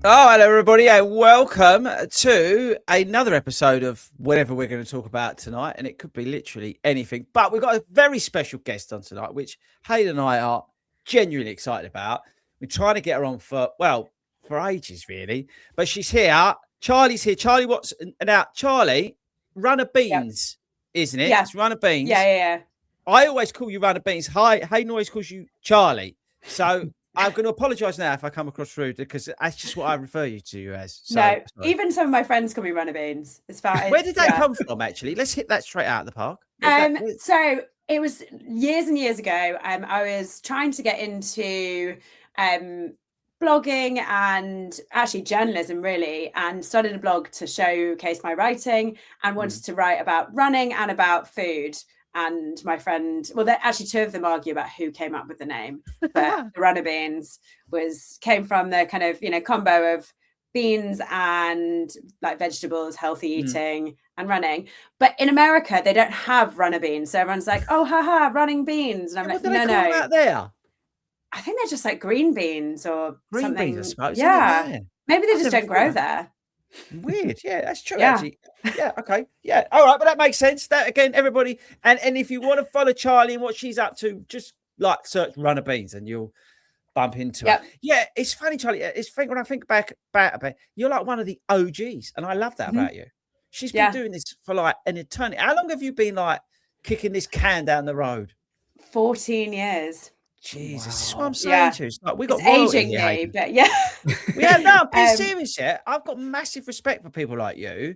Oh, hello, everybody, and welcome to another episode of whatever we're going to talk about tonight. And it could be literally anything, but we've got a very special guest on tonight, which Hayden and I are genuinely excited about. We're trying to get her on for ages, really, but she's here. Charlie's here. Charlie, what's now? Charlie, Runner Yep. Beans, isn't it? Yeah. It's Runner Beans. Yeah. I always call you Runner Beans. Hayden always calls you Charlie. So I'm going to apologise now if I come across rude because that's just what I refer to you as. So, No, sorry. even some of my friends call me Runner Beans. It's fine. Where did that come from, actually? Let's hit that straight out of the park. So it was years and years ago. I was trying to get into blogging and actually journalism, really, and started a blog to showcase my writing and wanted to write about running and about food. And my friend, well, actually two of them argue about who came up with the name, but the Runner Beans came from the kind of, combo of beans and like vegetables, healthy eating and running. But in America, they don't have runner beans. So everyone's like, oh, haha, running beans. And I'm like, no. Out there? I think they're just like green beans or green something. Beans, I suppose. Yeah. Maybe they just don't grow there. Weird. Yeah, that's true. Yeah. Actually. Yeah. Okay. Yeah. All right. But that makes sense. That again, everybody. And if you want to follow Charlie and what she's up to, just like search Runner Beans and you'll bump into it. Yeah. It's funny, Charlie. It's funny when I think back about it, you're like one of the OGs. And I love that about you. She's been doing this for like an eternity. How long have you been like kicking this can down the road? 14 years. Jesus, this is what I'm saying to you. It's like we got aging me, but yeah. Be serious, yeah. I've got massive respect for people like you.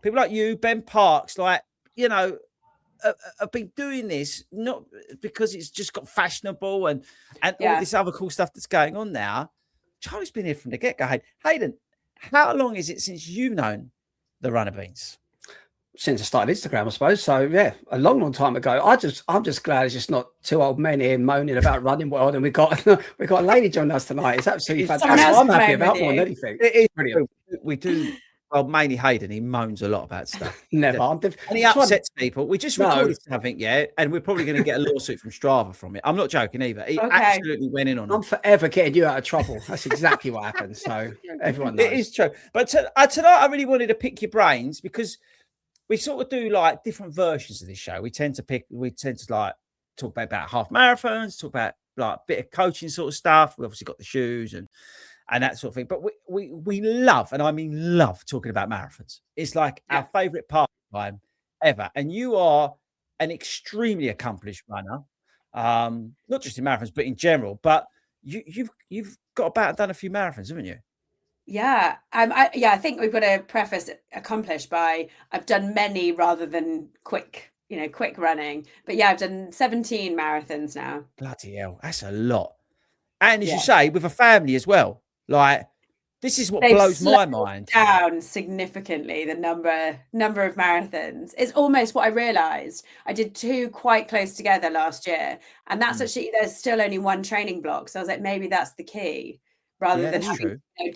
People like you, Ben Parks, like, have been doing this not because it's just got fashionable and all this other cool stuff that's going on now. Charlie's been here from the get-go. Hayden, how long is it since you've known the Runner Beans? Since I started Instagram, I suppose. So yeah, a long time ago. I'm just glad it's just not two old men here moaning about running world, and we got a lady joining us tonight. It's absolutely fantastic. I'm happy about more than anything. It is brilliant. We do. Well, mainly Hayden. He moans a lot about stuff. Never. And he upsets people. We just recorded something, and we're probably going to get a lawsuit from Strava from it. I'm not joking either. He absolutely went in on it. I'm forever getting you out of trouble. That's exactly what happened. So everyone knows. It is true. But tonight, I really wanted to pick your brains because we sort of do like different versions of this show. We tend to like talk about half marathons, talk about like a bit of coaching sort of stuff. We obviously got the shoes and that sort of thing. But we love, and I mean love, talking about marathons. It's like our favorite part of time ever. And you are an extremely accomplished runner, not just in marathons, but in general. But you've got about done a few marathons, haven't you? Yeah. I think we've got to preface accomplished by I've done many rather than quick running. But yeah, I've done 17 marathons now. Bloody hell, that's a lot. And as you say, with a family as well. Like, this is what blows my mind. Down significantly the number of marathons. It's almost what I realized. I did 2 quite close together last year. And that's actually, there's still only 1 training block. So I was like, maybe that's the key. Rather than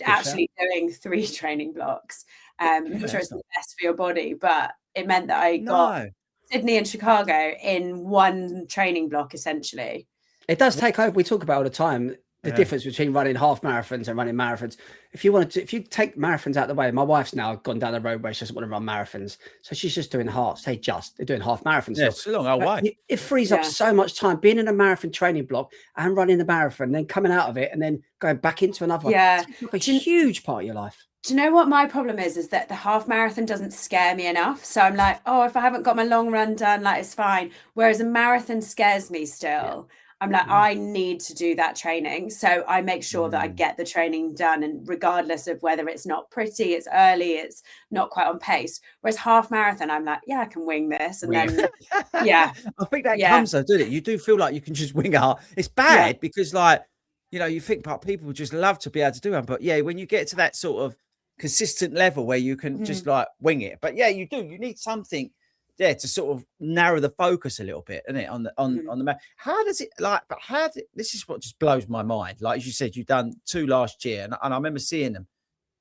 actually doing 3 training blocks. I'm sure it's the best for your body, but it meant that I got Sydney and Chicago in 1 training block, essentially. It does take over. We talk about all the time the difference between running half marathons and running marathons. If you take marathons out of the way, my wife's now gone down the road where she doesn't want to run marathons, so she's just doing they're doing half marathons. Yeah, it's a long old way. It frees up so much time being in a marathon training block and running the marathon, then coming out of it and then going back into another one. Yeah, it's a huge part of your life. Do you know what my problem is that the half marathon doesn't scare me enough. So I'm like, oh, if I haven't got my long run done, like, it's fine. Whereas a marathon scares me still. I'm like, I need to do that training. So I make sure that I get the training done, and regardless of whether it's not pretty, it's early, it's not quite on pace. Whereas half marathon, I'm like, I can wing this. And then, I think that comes though, doesn't it? You do feel like you can just wing it. It's bad because like, you think about people just love to be able to do one. But when you get to that sort of consistent level where you can just like wing it. But you need something to sort of narrow the focus a little bit, isn't it? On the map. How does it this is what just blows my mind. Like, as you said, you've done 2 last year, and I remember seeing them.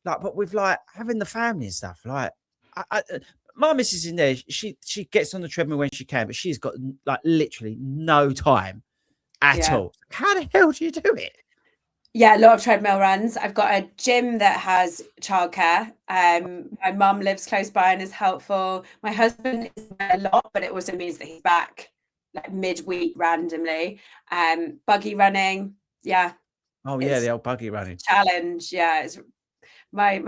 Like, but with like having the family and stuff, like my missus in there, she gets on the treadmill when she can, but she's got like literally no time at all. How the hell do you do it? Yeah, a lot of treadmill runs. I've got a gym that has childcare. My mum lives close by and is helpful. My husband is a lot, but it also means that he's back like midweek randomly. Buggy running, yeah. Oh yeah, the old buggy running challenge. Yeah, it's my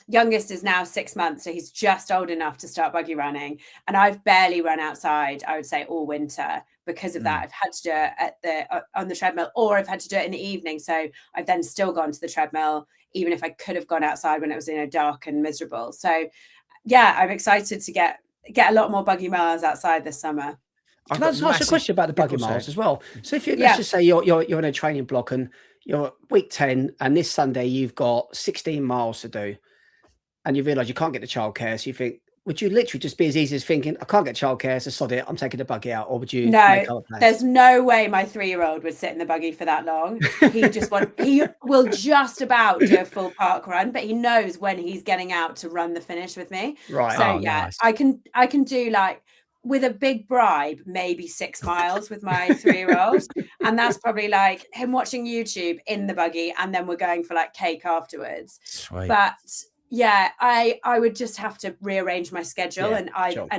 youngest is now 6 months, so he's just old enough to start buggy running, and I've barely run outside, I would say, all winter because of that. I've had to do it at on the treadmill, or I've had to do it in the evening, so I've then still gone to the treadmill even if I could have gone outside when it was dark and miserable. So yeah, I'm excited to get a lot more buggy miles outside this summer. Can I just ask a question about the buggy miles as well? So if let's just say you're in a training block and you're week 10 and this Sunday you've got 16 miles to do and you realise you can't get the childcare, so you think, would you literally just be as easy as thinking, I can't get childcare, so sod it, I'm taking the buggy out? Or would you make other plans? There's no way my 3-year-old would sit in the buggy for that long. He will just about do a full park run, but he knows when he's getting out to run the finish with me. Right. So nice. I can do, like, with a big bribe, maybe 6 miles with my 3-year-old. And that's probably like him watching YouTube in the buggy, and then we're going for like cake afterwards. Sweet. But yeah, I would just have to rearrange my schedule and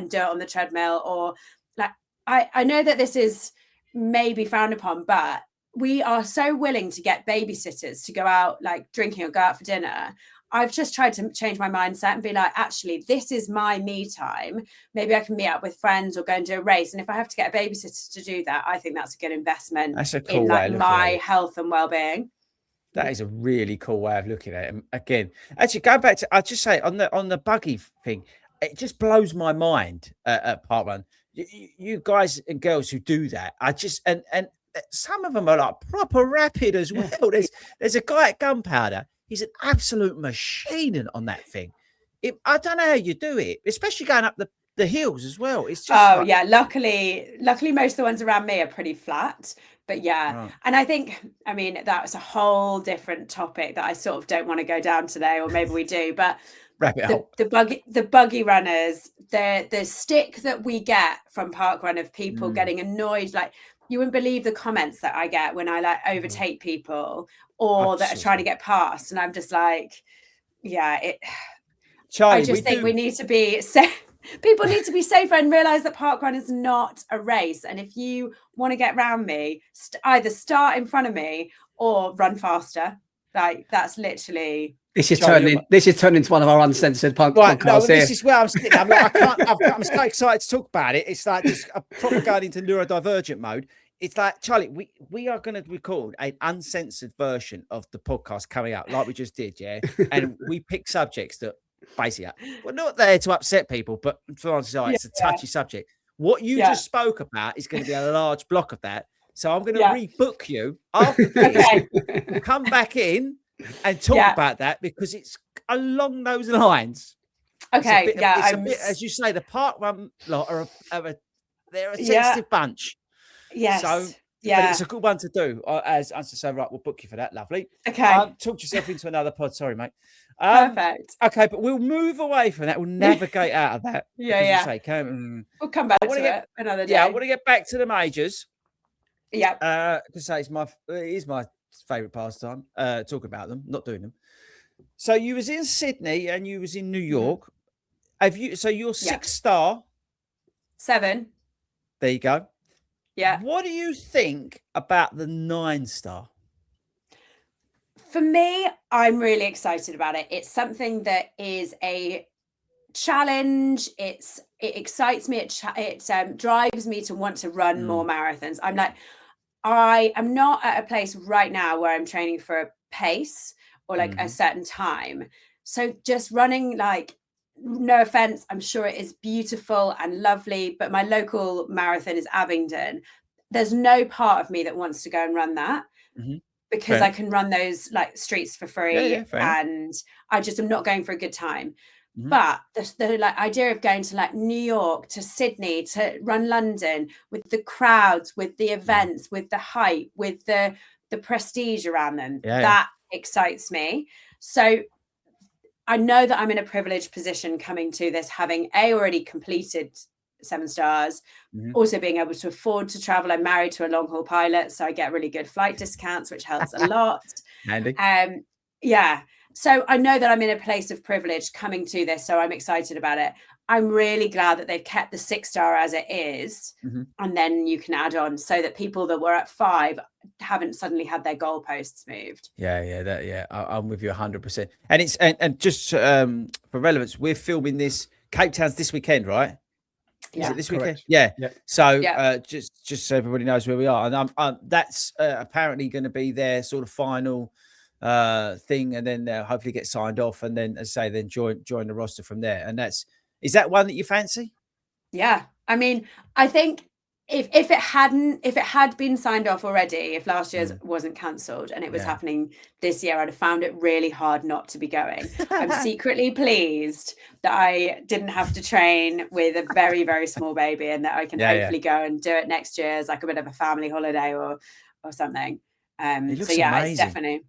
do it on the treadmill, or like, I know that this is maybe frowned upon, but we are so willing to get babysitters to go out like drinking or go out for dinner. I've just tried to change my mindset and be like, actually, this is my me time. Maybe I can meet up with friends or go and do a race. And if I have to get a babysitter to do that, I think that's a good investment. That's a cool in way like my health and well-being. That is a really cool way of looking at it. And again, actually, go back to, I'll just say on the buggy thing, it just blows my mind at Parkrun. You guys and girls who do that, and some of them are like proper rapid as well. There's a guy at Gunpowder. He's an absolute machine on that thing. I don't know how you do it, especially going up the hills as well. It's just yeah. Luckily, most of the ones around me are pretty flat. But yeah, and I think, I mean, that's a whole different topic that I sort of don't want to go down today, or maybe we do. But wrap it up. The buggy runners, the stick that we get from Parkrun of people getting annoyed, like, you wouldn't believe the comments that I get when I like overtake people or that are trying to get past, and I'm just like, yeah, Charlie, I just think we need to be safe. People need to be safer and realize that parkrun is not a race. And if you want to get around me, either start in front of me or run faster. Like, that's literally. This is turning into one of our uncensored podcasts. No, this is where I'm sitting. I'm like, I'm so excited to talk about it. It's like just a proper going into neurodivergent mode. It's like, Charlie, we are going to record an uncensored version of the podcast coming out, like we just did, yeah. And we pick subjects that basically we're not there to upset people, but for us, it's a touchy subject. What you just spoke about is going to be a large block of that. So I'm going to rebook you after this. We'll come back in and talk about that because it's along those lines. Okay, it's a bit, as you say, the parkrun lot they're a sensitive bunch. Yes. So, but it's a good one to do. As I say, right, we'll book you for that. Lovely. Okay. Talk yourself into another pod. Sorry, mate. Perfect. Okay, but we'll move away from that. We'll navigate out of that. Yeah. We'll come back to it another day. Yeah, I want to get back to the majors. Yeah. To say it is my favourite pastime. Talk about them, not doing them. So you was in Sydney and you was in New York. Have you? So you're 6-star. 7. There you go. Yeah. What do you think about the 9-star? For me, I'm really excited about it. It's something that is a challenge. It excites me. It drives me to want to run more marathons. I'm like, I am not at a place right now where I'm training for a pace or like a certain time. So just running, like, no offense, I'm sure it is beautiful and lovely, but my local marathon is Abingdon. There's no part of me that wants to go and run that because I can run those like streets for free, and I just am not going for a good time. But the like idea of going to like New York, to Sydney, to run London, with the crowds, with the events, with the hype, with the prestige around them, that excites me. So I know that I'm in a privileged position coming to this, having already completed 7 stars. Also being able to afford to travel. I'm married to a long haul pilot, so I get really good flight discounts, which helps a lot. Handy. Yeah. So I know that I'm in a place of privilege coming to this, so I'm excited about it. I'm really glad that they've kept the 6-star as it is, and then you can add on so that people that were at 5 haven't suddenly had their goalposts moved. I'm with you 100%. And it's and just for relevance, we're filming this. Cape Town's this weekend, right? Is it this weekend? Yeah. So just so everybody knows where we are, and that's apparently going to be their sort of final thing, and then they'll hopefully get signed off, and then, as I say, then join the roster from there. And is that one that you fancy? Yeah, I mean, I think if it had been signed off already, if last year's wasn't cancelled and it was happening this year, I'd have found it really hard not to be going. I'm secretly pleased that I didn't have to train with a very, very small baby, and that I can hopefully go and do it next year as like a bit of a family holiday or something. So yeah, amazing. it's definitely.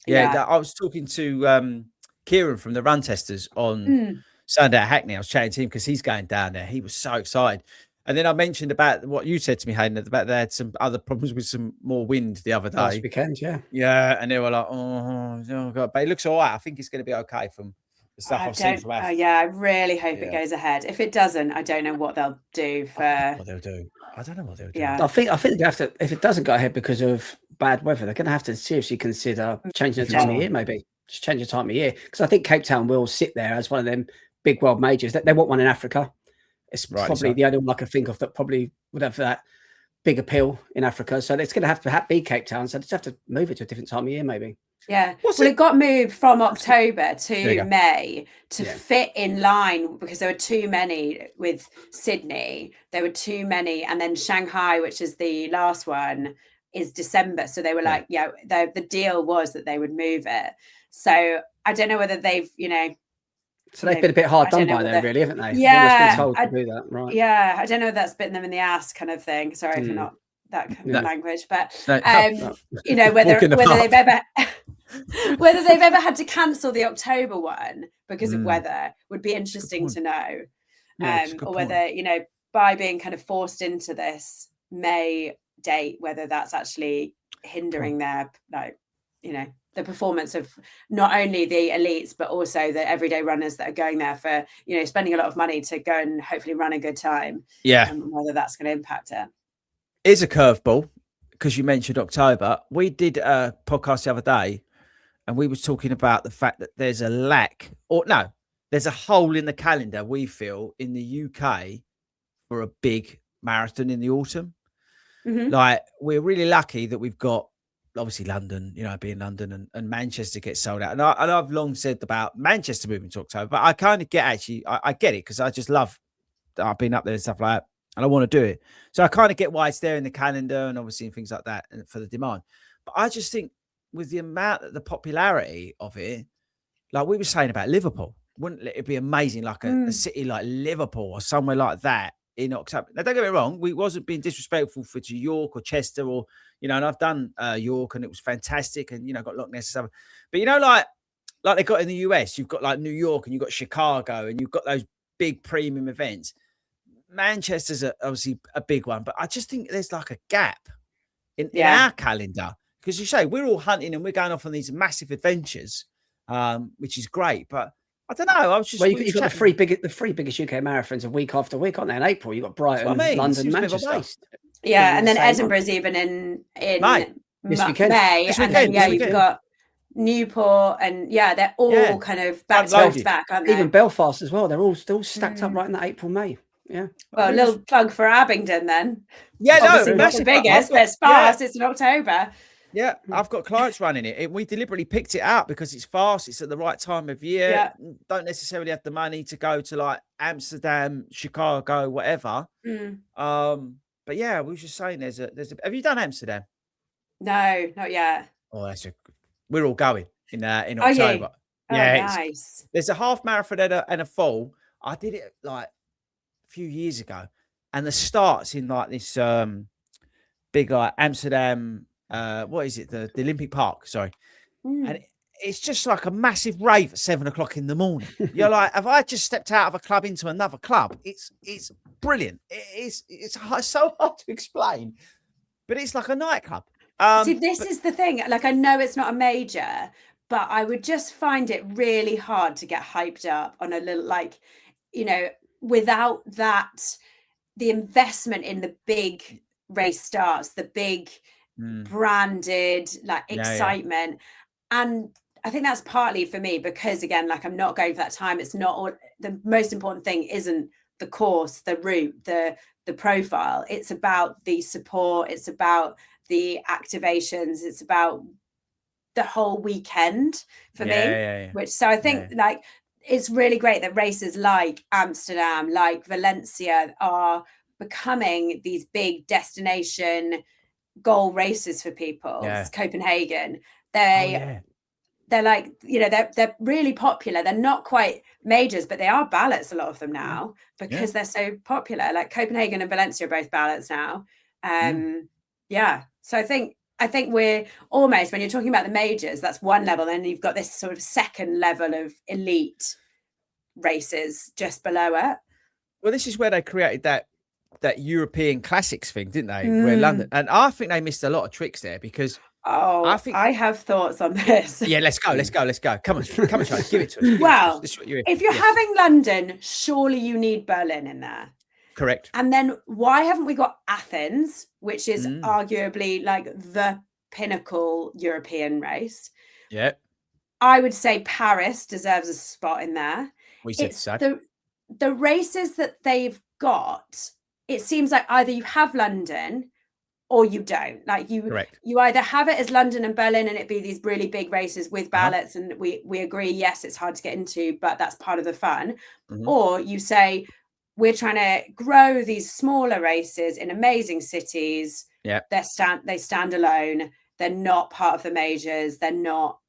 I was talking to Kieran from the Run Testers on Sunday at Hackney. I was chatting to him because he's going down there. He was so excited. And then I mentioned about what you said to me, Hayden, about they had some other problems with some more wind the other day. Last weekend, yeah. And they were like, oh God. But it looks all right. I think it's going to be okay from the stuff I've seen from Africa. I really hope it goes ahead. If it doesn't, I don't know what they'll do for... What they'll do. I don't know what they'll do. Yeah. I think they have to, if it doesn't go ahead because of bad weather, they're going to have to seriously consider changing the time of year, maybe. Just change the time of year. Because I think Cape Town will sit there as one of them big world majors. They want one in Africa. It's probably the only one I can think of that probably would have that big appeal in Africa. So it's going to have to be Cape Town. So they just have to move it to a different time of year, maybe. Yeah. It got moved from October to May to fit in line because there were too many with Sydney. There were too many. And then Shanghai, which is the last one, is December. So they were like, the deal was that they would move it. So I don't know whether they've, So they've been a bit hard done by them, really, haven't they? Yeah, been told to do that, right? Yeah, I don't know if that's bitten them in the ass kind of thing. Sorry for not that kind of language, but whether they've ever whether they've ever had to cancel the October one because of weather would be interesting to know. Or whether by being kind of forced into this May date, whether that's actually hindering their the performance of not only the elites, but also the everyday runners that are going there for, spending a lot of money to go and hopefully run a good time. Yeah. And whether that's going to impact it. Is a curveball, because you mentioned October. We did a podcast the other day and we were talking about the fact that there's there's a hole in the calendar, we feel, in the UK for a big marathon in the autumn. Like, we're really lucky that we've got, obviously, London, being London, and Manchester gets sold out. And I've long said about Manchester moving to October, but I kind of I get it, because I just love, I've been up there and stuff like that, and I want to do it. So I kind of get why it's there in the calendar, and obviously and things like that, and for the demand. But I just think with the popularity of it, like we were saying about Liverpool, wouldn't it be amazing, like a city like Liverpool or somewhere like that in October? Now, don't get me wrong, we wasn't being disrespectful to York or Chester or, and I've done York and it was fantastic, and, got Loch Ness and stuff. But, like they got in the US, you've got like New York and you've got Chicago and you've got those big premium events. Manchester's obviously a big one, but I just think there's like a gap in our calendar, because you say we're all hunting and we're going off on these massive adventures, which is great. But I don't know. I was just you've got the three biggest UK marathons a week after week, aren't they? In April, you've got Brighton, London, Manchester. Yeah, and then Edinburgh's even in May. May, and then you've got Newport, and they're all kind of back to back, aren't they? Even Belfast as well. They're all still stacked up right in that April, May. Yeah. Well, a little plug for Abingdon then. Yeah, obviously not the biggest, but it's fast. It's in October. Yeah, I've got clients running it. We deliberately picked it out because it's fast. It's at the right time of year. Yeah. Don't necessarily have the money to go to like Amsterdam, Chicago, whatever. But yeah, we were just saying there's a. Have you done Amsterdam? No, not yet. Oh, we're all going in October. Nice. There's a half marathon and a full. I did it like a few years ago, and the start's in like this big like Amsterdam. What is it? The Olympic Park. Sorry, and it's just like a massive rave at 7 o'clock in the morning. You're like, have I just stepped out of a club into another club? It's brilliant. It's so hard to explain, but it's like a nightclub. See, this is the thing. Like, I know it's not a major, but I would just find it really hard to get hyped up on a little, like, you know, without that, the investment in the big race starts, the big branded like excitement. And I think that's partly for me because, again, like, I'm not going for that time. It's not all, the most important thing isn't the course, the route, the profile. It's about the support. It's about the activations. It's about the whole weekend for me. Which, so I think like it's really great that races like Amsterdam, like Valencia are becoming these big destination goal races for people. Copenhagen, they're like, you know, they're really popular. They're not quite majors, but they are ballots, a lot of them now, because they're so popular. Like Copenhagen and Valencia are both ballots now. So I think we're almost, when you're talking about the majors, that's one level. Then you've got this sort of second level of elite races just below it. Well, this is where they created that European classics thing, didn't they? Where London, and I think they missed a lot of tricks there because I have thoughts on this. Yeah, let's go. Come on, Charlie, give it to us. Well, if you're having London, surely you need Berlin in there. Correct. And then why haven't we got Athens, which is arguably like the pinnacle European race? Yeah. I would say Paris deserves a spot in there. We said so. The races that they've got, it seems like either you have London or you don't. Like you either have it as London and Berlin and it be these really big races with ballots and we agree, yes, it's hard to get into, but that's part of the fun. Or you say, we're trying to grow these smaller races in amazing cities. Yeah, they stand alone. They're not part of the majors. They're not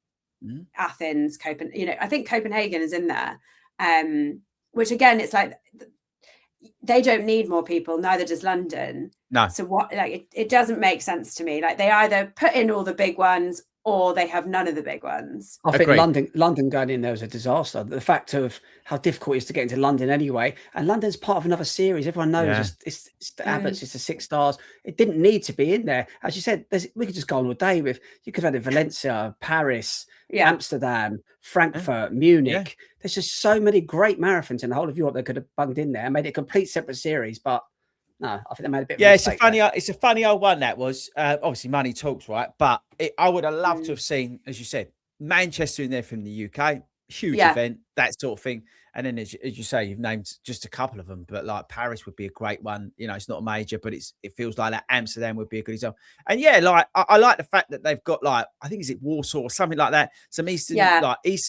Athens, Copenhagen. You know, I think Copenhagen is in there. Which again, it's like they don't need more people. Neither does London. No. So what? Like it doesn't make sense to me. Like they either put in all the big ones or they have none of the big ones. I think London going in there was a disaster. The fact of how difficult it is to get into London anyway, and London's part of another series. Everyone knows it's the Abbott's, it's the 6 stars. It didn't need to be in there. As you said, we could just go on all day with. You could have had Valencia, Paris, Amsterdam, Frankfurt, Munich. There's just so many great marathons in the whole of Europe that could have bunged in there and made it a complete separate series, but. No, I think they made a bit. Yeah, it's a funny old one. That was obviously money talks, right? But I would have loved to have seen, as you said, Manchester in there from the UK, huge event, that sort of thing. And then, as you say, you've named just a couple of them, but like Paris would be a great one. You know, it's not a major, but it feels like that. Amsterdam would be a good example. And yeah, like I like the fact that they've got like I think is it Warsaw or something like that, some Eastern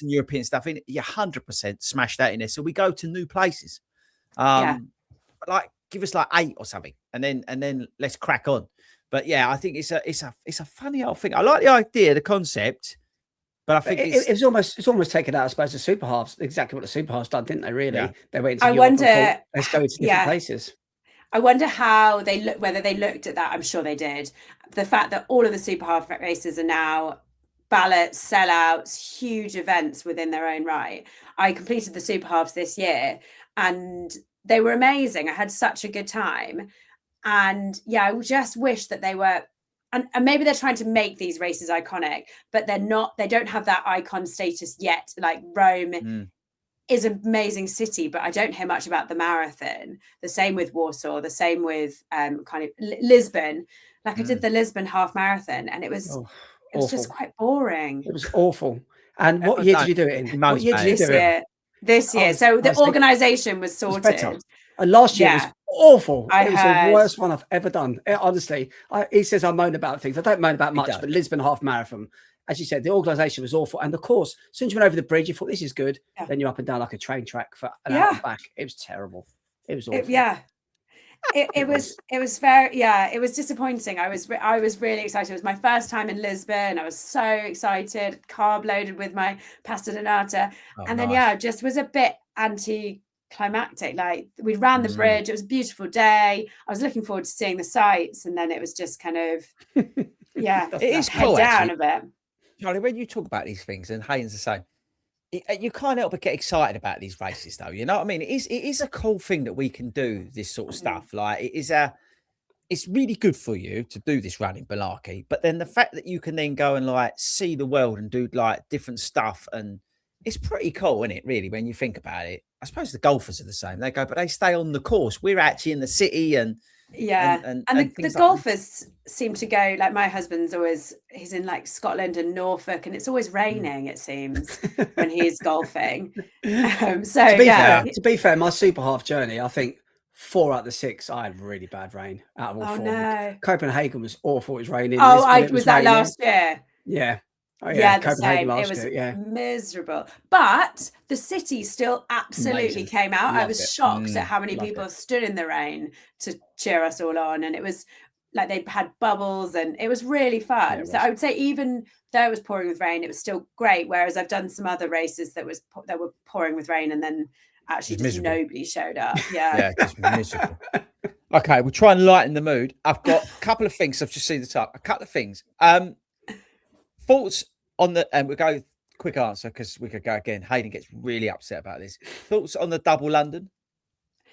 European stuff in it. You 100% smash that in there. So we go to new places. But like. Give us like 8 or something, and then let's crack on. But yeah, I think it's a funny old thing. I like the idea, the concept, but I think it's almost taken out. I suppose the super halves, exactly what the super halves done, didn't they? Really, they went. I wonder. Let's go to different places. I wonder how they look. Whether they looked at that. I'm sure they did. The fact that all of the super half races are now ballots, sellouts, huge events within their own right. I completed the super halves this year, and they were amazing. I had such a good time. And yeah, I just wish that they were, and maybe they're trying to make these races iconic, but they don't have that icon status yet. Like Rome is an amazing city, but I don't hear much about the marathon. The same with Warsaw, the same with kind of Lisbon. Like I did the Lisbon half marathon and it was just quite boring. It was awful. And what year did you do it in? What year did you do it? This year. So the organisation was sorted. And last year was awful. It was the worst one I've ever done. Honestly, he says I moan about things. I don't moan about much, but Lisbon half marathon, as you said, the organisation was awful. And of course, as soon as you went over the bridge, you thought this is good. Then you're up and down like a train track for an hour and back. It was terrible. It was awful. It was very it was disappointing. I was really excited. It was my first time in Lisbon. I was so excited, carb loaded with my pasta de nata, and then just was a bit anticlimactic. Like we ran the bridge. It was a beautiful day. I was looking forward to seeing the sights, and then it was just kind of it is head cool, down actually. a bit. Charlie, when you talk about these things, and Hayden's the same, you can't help but get excited about these races, though. You know what I mean? It is a cool thing that we can do this sort of stuff. Like it's really good for you to do this running malarkey. But then the fact that you can then go and like see the world and do like different stuff, and it's pretty cool, isn't it? Really, when you think about it. I suppose the golfers are the same. They go, but they stay on the course. We're actually in the city, and the golfers seem to go, like my husband's he's in like Scotland and Norfolk, and it's always raining, it seems, when he's golfing. To be fair, my super half journey, I think 4 out of the 6 I had really bad rain out of all 4. No. Copenhagen was awful. It was raining. Was that last year? Yeah. Oh, yeah, Copenhagen it was miserable, but the city still absolutely came out. I was shocked at how many people stood in the rain to cheer us all on, and it was like they had bubbles, and it was really fun. Yeah, so I would say even though it was pouring with rain, it was still great. Whereas I've done some other races that were pouring with rain, and then actually just nobody showed up. Yeah, just miserable. Okay, we'll try and lighten the mood. I've got a couple of things. I've just seen the top. A couple of things. Thoughts on and we'll go quick answer because we could go again. Hayden gets really upset about this. Thoughts on the double London?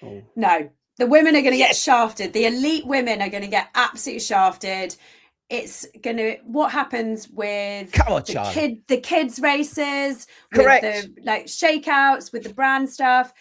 Oh. No, the women are going to get shafted. The elite women are going to get absolutely shafted. It's going to, what happens with the kids races, correct, with the like shakeouts, with the brand stuff.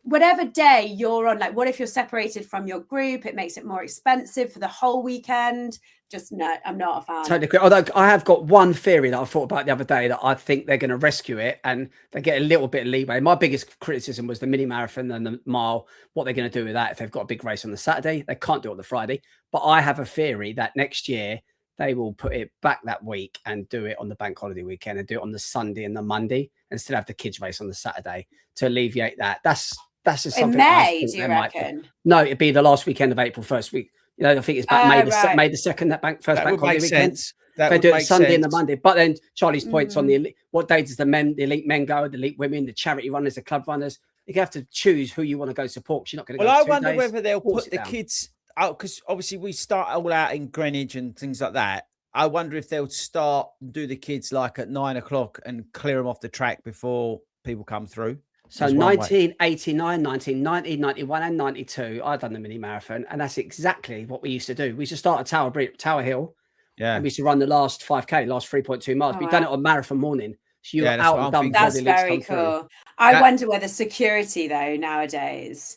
Whatever day you're on, like what if you're separated from your group? It makes it more expensive for the whole weekend. Just no, I'm not a fan. Totally agree. Although I have got one theory that I thought about the other day that I think they're going to rescue it and they get a little bit of leeway. My biggest criticism was the mini marathon and the mile. What they're going to do with that if they've got a big race on the Saturday? They can't do it on the Friday. But I have a theory that next year they will put it back that week and do it on the bank holiday weekend and do it on the Sunday and the Monday and still have the kids race on the Saturday to alleviate that. That's just something. In May, do you reckon? No, it'd be the last weekend of April, first week. You know, I think it's back May the 2nd, that bank holiday weekend. They do it Sunday and the Monday. But then Charlie's points on the elite, what day does the elite men go, the elite women, the charity runners, the club runners? You have to choose who you want to go support. You're not going to go. Well, I wonder whether they'll put the kids out because obviously we start all out in Greenwich and things like that. I wonder if they'll do the kids like at 9 o'clock and clear them off the track before people come through. So 1989, 1990, 91 and 92, I've done the mini marathon. And that's exactly what we used to do. We used to start at Tower Hill. Yeah. And we used to run the last 5K, last 3.2 miles. We've done it on marathon morning. So you're out and done. That's very cool. I wonder whether security, though, nowadays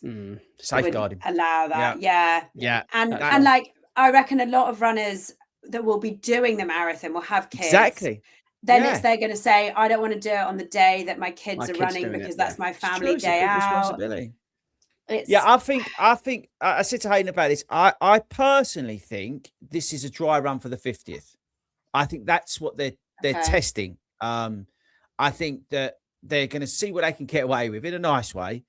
safeguarding allow that. Yeah. And like, I reckon a lot of runners that will be doing the marathon will have kids. Exactly. Then they're going to say, I don't want to do it on the day that my kids are running because that's my family day out. I think I said to Hayden about this. I personally think this is a dry run for the 50th. I think that's what they're testing. I think that they're going to see what they can get away with in a nice way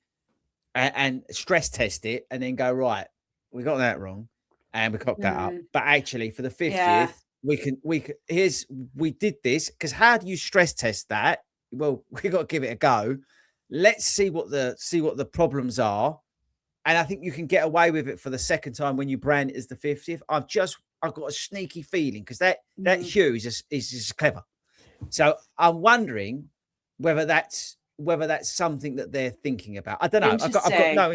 and stress test it and then go, right, we got that wrong and we cocked that up. But actually for the 50th, we did this because how do you stress test that? Well, we got to give it a go. Let's see what the problems are. And I think you can get away with it for the second time when you brand it as the 50th. I've got a sneaky feeling because that Hugh is just clever. So I'm wondering whether that's something that they're thinking about. I don't know. I've got no.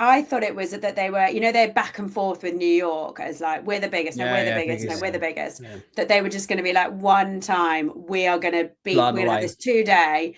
I thought it was that they were, they're back and forth with New York as like, we're the biggest, we're the biggest, we're the biggest. Yeah. That they were just going to be like, one time we are going to we're going to have this 2-day.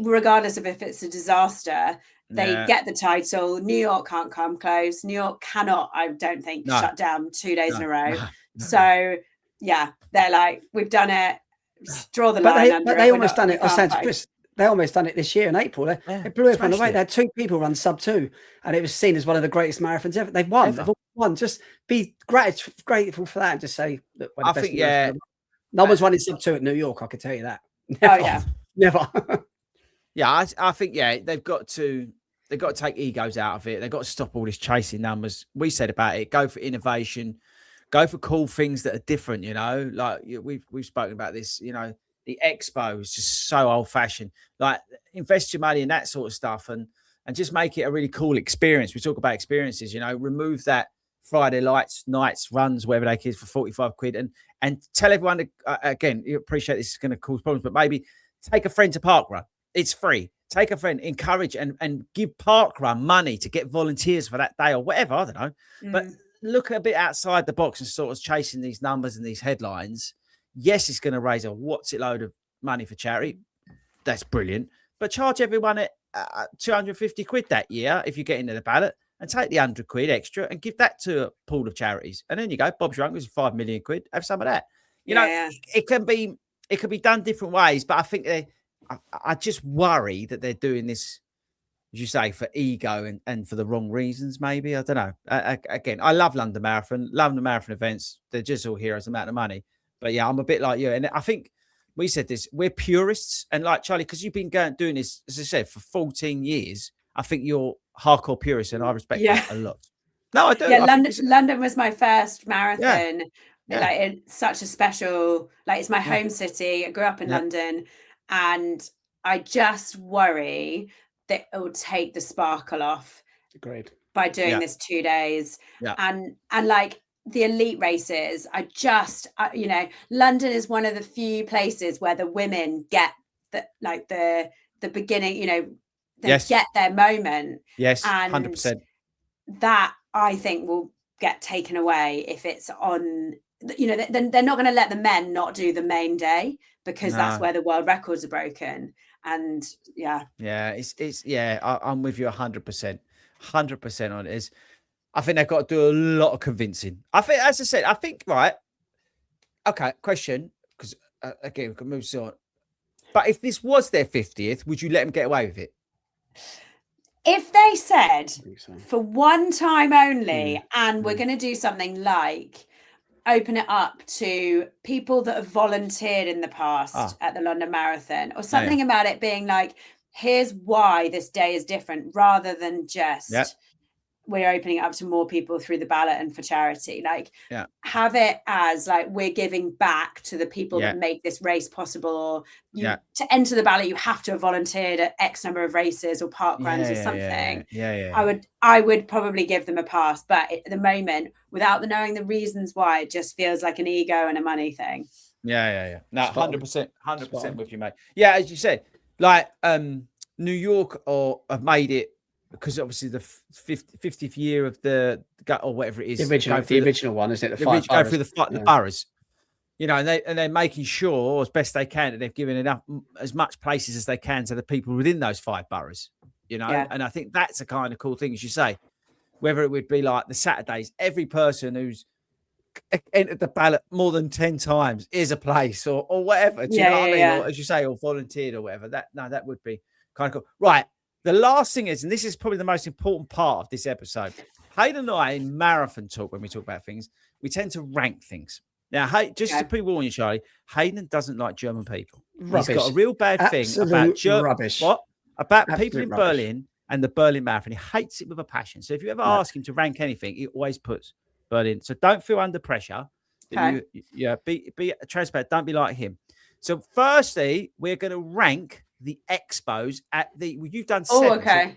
Regardless of if it's a disaster, they get the title. New York can't come close. New York cannot, I don't think, shut down 2 days in a row. So, they're like, we've done it. Just draw the line under it. But they almost done it on Santa Cruz. They almost done it this year in April. They blew everyone away. They had 2 people run sub-2, and it was seen as one of the greatest marathons ever. They've won. They've all won. Just be grateful for that, and just say, look, I think, no one's running sub-2 at New York. I can tell you that. Never. Never. I think they've got to take egos out of it. They've got to stop all this chasing numbers. We said about it. Go for innovation. Go for cool things that are different. Like we've spoken about this. The expo is just so old fashioned. Like invest your money in that sort of stuff and just make it a really cool experience. We talk about experiences, remove that Friday nights, runs, whatever they is for 45 quid. And tell everyone, again, you appreciate this is going to cause problems, but maybe take a friend to parkrun. It's free. Take a friend, encourage and give parkrun money to get volunteers for that day or whatever. I don't know. But look a bit outside the box and sort of chasing these numbers and these headlines. Yes, it's going to raise a what's it load of money for charity. That's brilliant. But charge everyone at 250 quid that year if you get into the ballot, and take the 100 quid extra and give that to a pool of charities. And then you go, Bob's Your Uncle is 5 million quid. Have some of that. You know, it can be done different ways, but I think I just worry that they're doing this, as you say, for ego and for the wrong reasons, maybe. I don't know. Again, I love London Marathon, love the marathon events. They're just all heroes, amount of money. But yeah, I'm a bit like you. And I think we said this, we're purists. And like Charlie, because you've been doing this, as I said, for 14 years, I think you're hardcore purist and I respect that a lot. No, I do. Yeah, London was my first marathon. Like it's such a special, like it's my home city. I grew up in London. And I just worry that it will take the sparkle off. Agreed. By doing this 2 days. And like the elite races, you know, London is one of the few places where the women get the beginning, you know, they get their moment. Yes, and 100%. That I think will get taken away if it's on, you know, they're not going to let the men not do the main day, because that's where the world records are broken. And I'm with you 100%, 100% on it. I think they've got to do a lot of convincing. I think, as I said, right. Okay, question, because again, we can move on. But if this was their 50th, would you let them get away with it? If they said for one time only, and we're going to do something like open it up to people that have volunteered in the past at the London Marathon, or something about it being like, here's why this day is different, rather than just we're opening it up to more people through the ballot and for charity. Like have it as like, we're giving back to the people that make this race possible, or to enter the ballot, you have to have volunteered at X number of races or park runs or something. I would probably give them a pass, but at the moment, without knowing the reasons why, it just feels like an ego and a money thing. No, 100% with you, mate. Yeah, as you said, like New York have made it, because obviously the 50th year of the or whatever it is, the original one, isn't it? Go through the boroughs, you know, and they're making sure as best they can that they've given enough, as much places as they can to the people within those 5 boroughs, you know. And I think that's a kind of cool thing, as you say, whether it would be like the Saturdays, every person who's entered the ballot more than 10 times is a place, or whatever. Do you know what I mean? Or, as you say, or volunteered or whatever. That would be kind of cool, right? The last thing is, and this is probably the most important part of this episode, Hayden and I in marathon talk, when we talk about things, we tend to rank things. Now, just to pre-warn you, Charlie, Hayden doesn't like German people. Rubbish. He's got a real bad thing about rubbish. What? About people in Berlin and the Berlin Marathon. He hates it with a passion. So if you ever ask him to rank anything, he always puts Berlin. So don't feel under pressure. Be transparent. Don't be like him. So firstly, we're going to rank the expos at you've done 7. Oh, okay.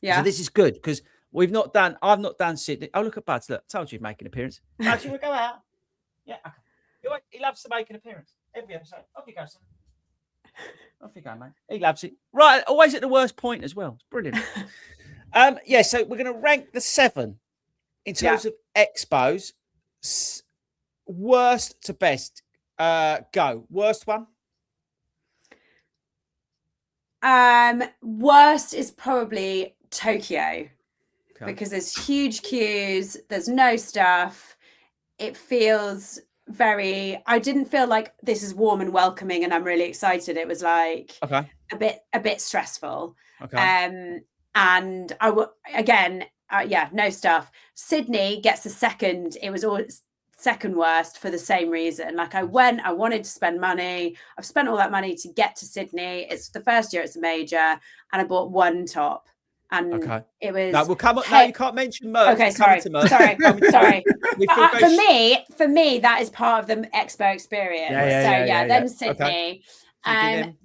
So this is good, because I've not done Sydney. Oh, look at Buds. Look, told you he'd make an appearance. Buds, you want to go out? Yeah. Okay. He loves to make an appearance every episode. Off you go, son. Off you go, mate. He loves it. Right. Always at the worst point as well. It's brilliant. So we're going to rank the 7 in terms of expos, worst to best. Go. Worst one? Worst is probably Tokyo, because there's huge queues, there's no stuff. It feels I didn't feel like this is warm and welcoming and I'm really excited. It was like a bit stressful. And I would again, no stuff. Sydney gets a second. It was always second worst for the same reason. Like I wanted to spend money. I've spent all that money to get to Sydney. It's the first year it's a major, and I bought one top. And it was no, we'll come on. No, you can't mention merch. Okay, sorry. For me, that is part of the expo experience. Then Sydney. And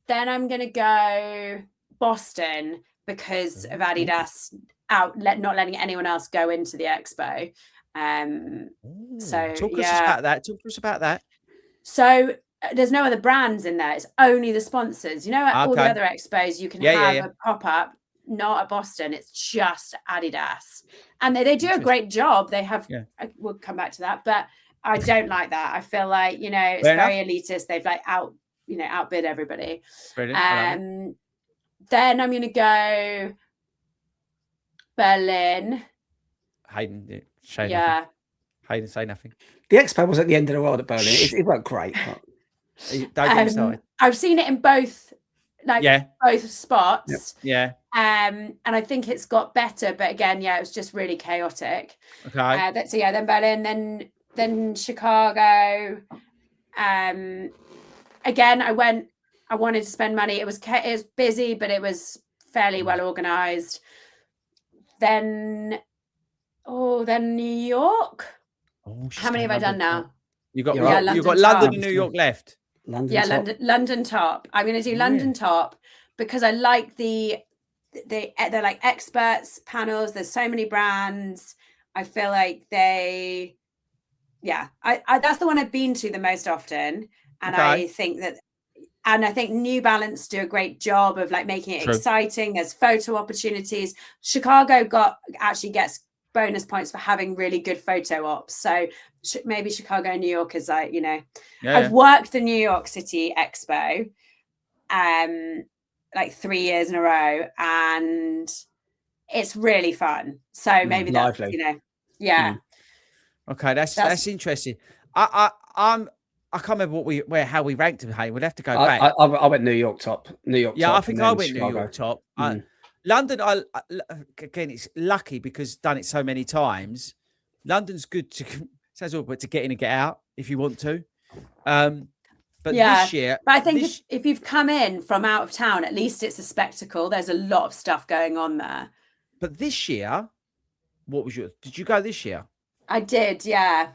then I'm gonna go Boston because of Adidas not letting anyone else go into the expo. So talk to us about that. Talk to us about that. So there's no other brands in there. It's only the sponsors. You know, at all the other expos, you can have a pop-up. Not at Boston. It's just Adidas, and they do a great job. They have. We'll come back to that, but I don't like that. I feel like, you know, it's very elitist. They've like outbid everybody. Brilliant. Then I'm gonna go Berlin. Hayden, Hayden, say nothing. The expo was at the end of the world at Berlin. It weren't great. I've seen it in both, both spots. Yeah. And I think it's got better, but again, it was just really chaotic. Okay. Then Berlin, then Chicago. Again, I wanted to spend money. It was busy, but it was fairly well organized. Then New York. How many have I done now? You've got London and New York left. London top. I'm going to do London top because I like they're like experts panels. There's so many brands. I feel like I that's the one I've been to the most often. And I think New Balance do a great job of like making it exciting. There's photo opportunities. Chicago gets bonus points for having really good photo ops. So maybe Chicago and New York is like, you know, I've worked the New York City Expo like 3 years in a row, and it's really fun. So maybe that's, you know, Okay, that's interesting. I can't remember how we ranked them. Hey, we'd have to go back. I went New York top. I think I went Chicago. New York top. London, again, it's lucky because I've done it so many times. London's good sounds awkward, but to get in and get out if you want to. But this year, but I think if you've come in from out of town, at least it's a spectacle. There's a lot of stuff going on there. But this year, did you go this year? I did, yeah.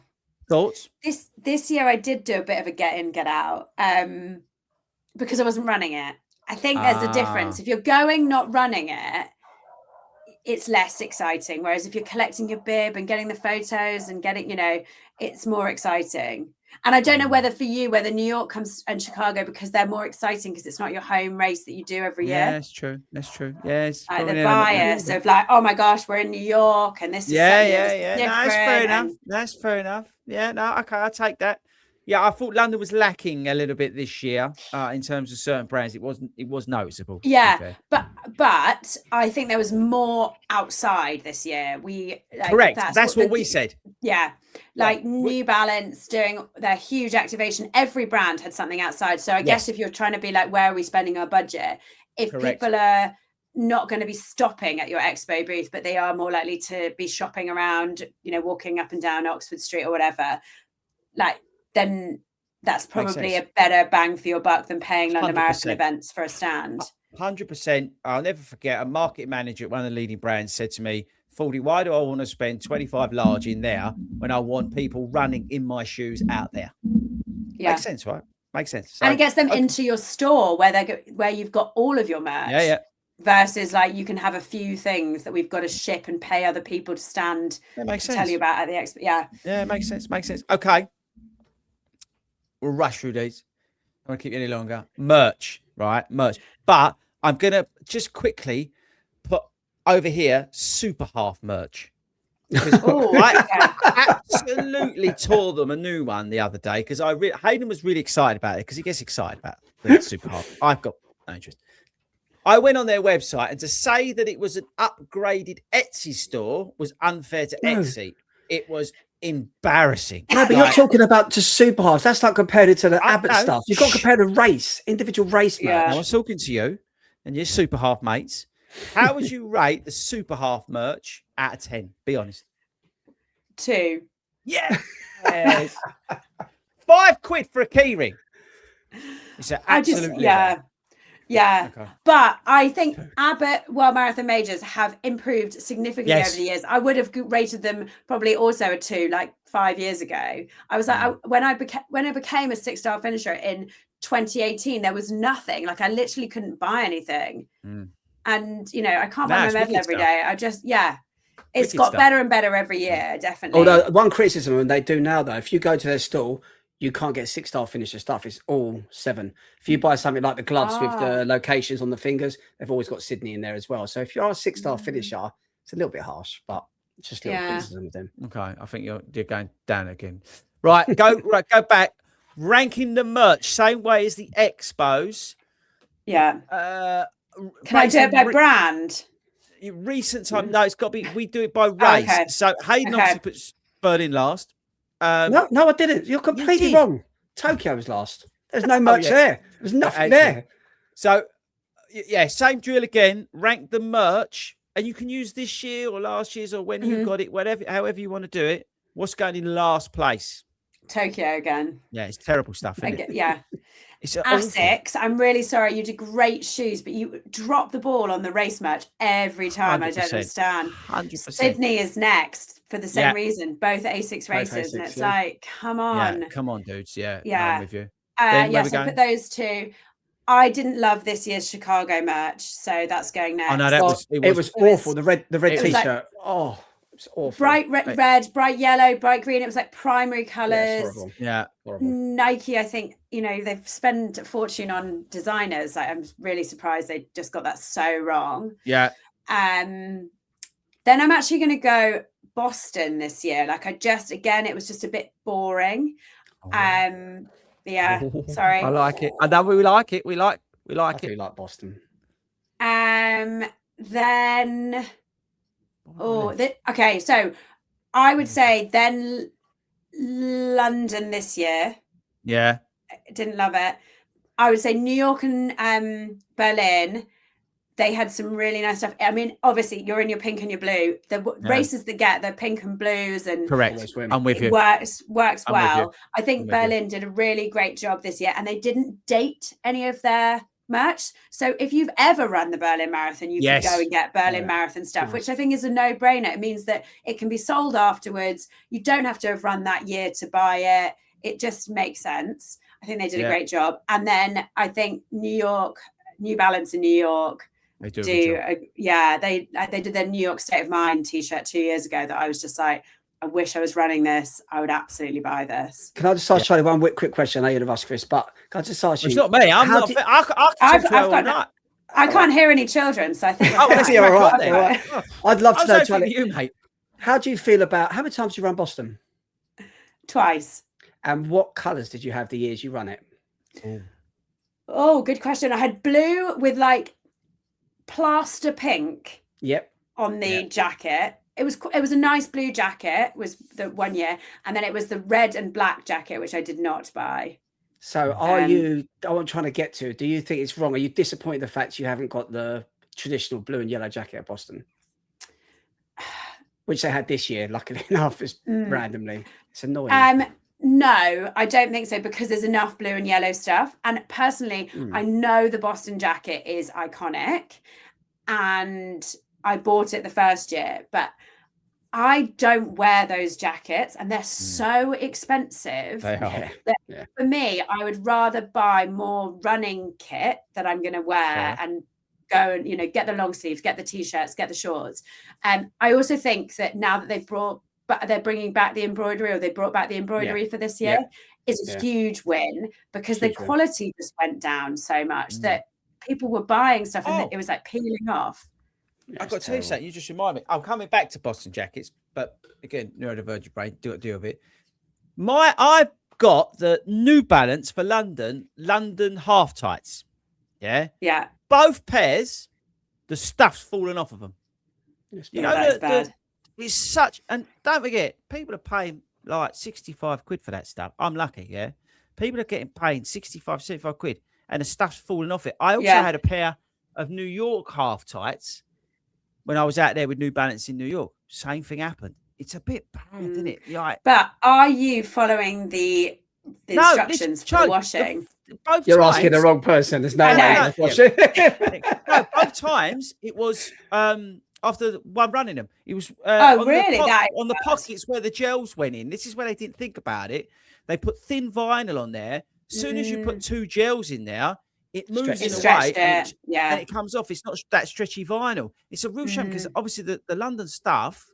Thoughts? This year I did do a bit of a get in, get out, because I wasn't running it. I think there's a difference. If you're going, not running it, it's less exciting. Whereas if you're collecting your bib and getting the photos and getting, you know, it's more exciting. And I don't know whether New York comes and Chicago, because they're more exciting because it's not your home race that you do every year. Yeah, that's true. Yeah, it's like the bias of like, oh my gosh, we're in New York and this is yeah. No, that's fair enough. That's fair enough. Yeah, no, okay, I'll take that. Yeah, I thought London was lacking a little bit this year in terms of certain brands. It was noticeable. Yeah, but I think there was more outside this year. Correct. That's what we said. Yeah, like New Balance doing their huge activation. Every brand had something outside. So I guess if you're trying to be like, where are we spending our budget? If people are not going to be stopping at your expo booth, but they are more likely to be shopping around, you know, walking up and down Oxford Street or whatever, like, then that's probably a better bang for your buck than paying London 100%. Marathon events for a stand. 100%. I'll never forget, a market manager at one of the leading brands said to me, "FORDY, why do I want to spend 25 large in there when I want people running in my shoes out there?" Makes sense, right? Makes sense. So, and it gets them into your store where you've got all of your merch. Yeah. Versus like you can have a few things that we've got to ship and pay other people to stand to tell you about at the expo. Yeah, it makes sense. Okay. We'll rush through these. I don't want to keep you any longer. Merch. But I'm going to just quickly put over here super half merch. I absolutely tore them a new one the other day because Hayden was really excited about it because he gets excited about the super half. I've got no interest. I went on their website, and to say that it was an upgraded Etsy store was unfair to Etsy. It was embarrassing. No, but you're talking about just super halves. That's like compared it to the Abbott stuff. You've got to compare the individual race merch. I was talking to you and your super half mates. How would you rate the super half merch out of 10? Be honest. 2. Yes. £5 for a key ring. It's absolutely Yeah, okay. But I think Abbott World Marathon Majors have improved significantly over the years. I would have rated them probably also a 2, like 5 years ago. I was like, when I became a 6-star finisher in 2018, there was nothing. Like I literally couldn't buy anything. And, you know, I can't Nah, buy my it's medal wicked every stuff. day. I just, it's Wicked got stuff. better and better every year, definitely. Although one criticism, and they do now though, if you go to their stall, you can't get 6-star finisher stuff. It's all 7. If you buy something like the gloves with the locations on the fingers, they've always got Sydney in there as well. So if you're a 6-star finisher, it's a little bit harsh, but it's just a little criticism of them. Okay, I think you're going down again. Right, go back. Ranking the merch same way as the expos. Yeah. Can I do it by brand? Recent time? No, it's got to be. We do it by race. Okay. So Hayden obviously puts Berlin last. No, I didn't. You're completely wrong. Tokyo was last. There's no merch there. There's nothing there. So, yeah, same drill again. Rank the merch, and you can use this year or last year's or when you got it, whatever, however you want to do it. What's going in last place? Tokyo again. Yeah, it's terrible stuff, isn't it? Yeah. It's Asics, I'm really sorry. You did great shoes, but you drop the ball on the race merch every time. 100%. I don't understand. 100%. Sydney is next for the same reason. Both Asics races, and it's like, come on. Yeah, come on, dudes. Yeah, yeah. I'm with you. Yes, I put those 2. I didn't love this year's Chicago merch, so that's going next. Oh no, it was awful. The red t-shirt. It was awful. Bright red, bright yellow, bright green. It was like primary colors. Yeah, horrible. Nike, I think, you know, they've spent a fortune on designers. I'm really surprised they just got that so wrong. Yeah. Then I'm actually going to go Boston this year. Like again, it was just a bit boring. Yeah, sorry. I like it. I know we like it. We like I it. do like Boston. Then okay, so I would say then London this year. Yeah. Didn't love it. I would say New York and Berlin. They had some really nice stuff. I mean, obviously, you're in your pink and your blue. The races that get the pink and blues and correct. I'm with you. Works well. I think Berlin did a really great job this year, and they didn't date any of their merch. So if you've ever run the Berlin Marathon, you can go and get Berlin Marathon stuff, which I think is a no-brainer. It means that it can be sold afterwards. You don't have to have run that year to buy it. It just makes sense. I think they did a great job. And then I think New Balance in New York. They did their New York State of Mind t-shirt 2 years ago that I was just like, I wish I was running this. I would absolutely buy this. Can I just ask Charlie one quick question? I know you'd have asked Chris, but can I just ask you? It's not me. I'm not. I can't hear any children, so I think. All right. I'd love to know, Charlie. You, mate. How do you feel about how many times you run Boston? Twice. And what colours did you have the years you run it? Oh, good question. I had blue with like plaster pink. Yep. On the jacket. It was a nice blue jacket, was the 1 year, and then it was the red and black jacket, which I did not buy. So I'm trying to get to, do you think it's wrong? Are you disappointed the fact you haven't got the traditional blue and yellow jacket at Boston? Which they had this year, luckily enough, randomly. It's annoying. No, I don't think so, because there's enough blue and yellow stuff. And personally, I know the Boston jacket is iconic, and I bought it the first year, but I don't wear those jackets, and they're so expensive. They are. For me, I would rather buy more running kit that I'm going to wear and go and, you know, get the long sleeves, get the t-shirts, get the shorts. I also think that now that they're bringing back the embroidery, or they brought back the embroidery for this year, is a huge win, because the quality just went down so much that people were buying stuff and it was like peeling off. I've got to tell you something. You just remind me. I'm coming back to Boston jackets, but again, neurodivergent brain, do deal with it. I've got the New Balance for London half tights. Yeah. Both pairs, the stuff's fallen off of them. You know, that's bad. It's such, and don't forget, people are paying like 65 quid for that stuff. I'm lucky, yeah. People are paying 65, 75 quid, and the stuff's falling off it. I also had a pair of New York half tights when I was out there with New Balance in New York. Same thing happened. It's a bit bad, isn't it? But are you following the instructions for washing? You're asking the wrong person. There's no way. Both times it was after one running them. It was on the pockets where the gels went in. This is where they didn't think about it. They put thin vinyl on there. As soon as you put 2 gels in there, it moves in a stretched way and yeah. it comes off. It's not that stretchy vinyl. It's a real shame because obviously the London stuff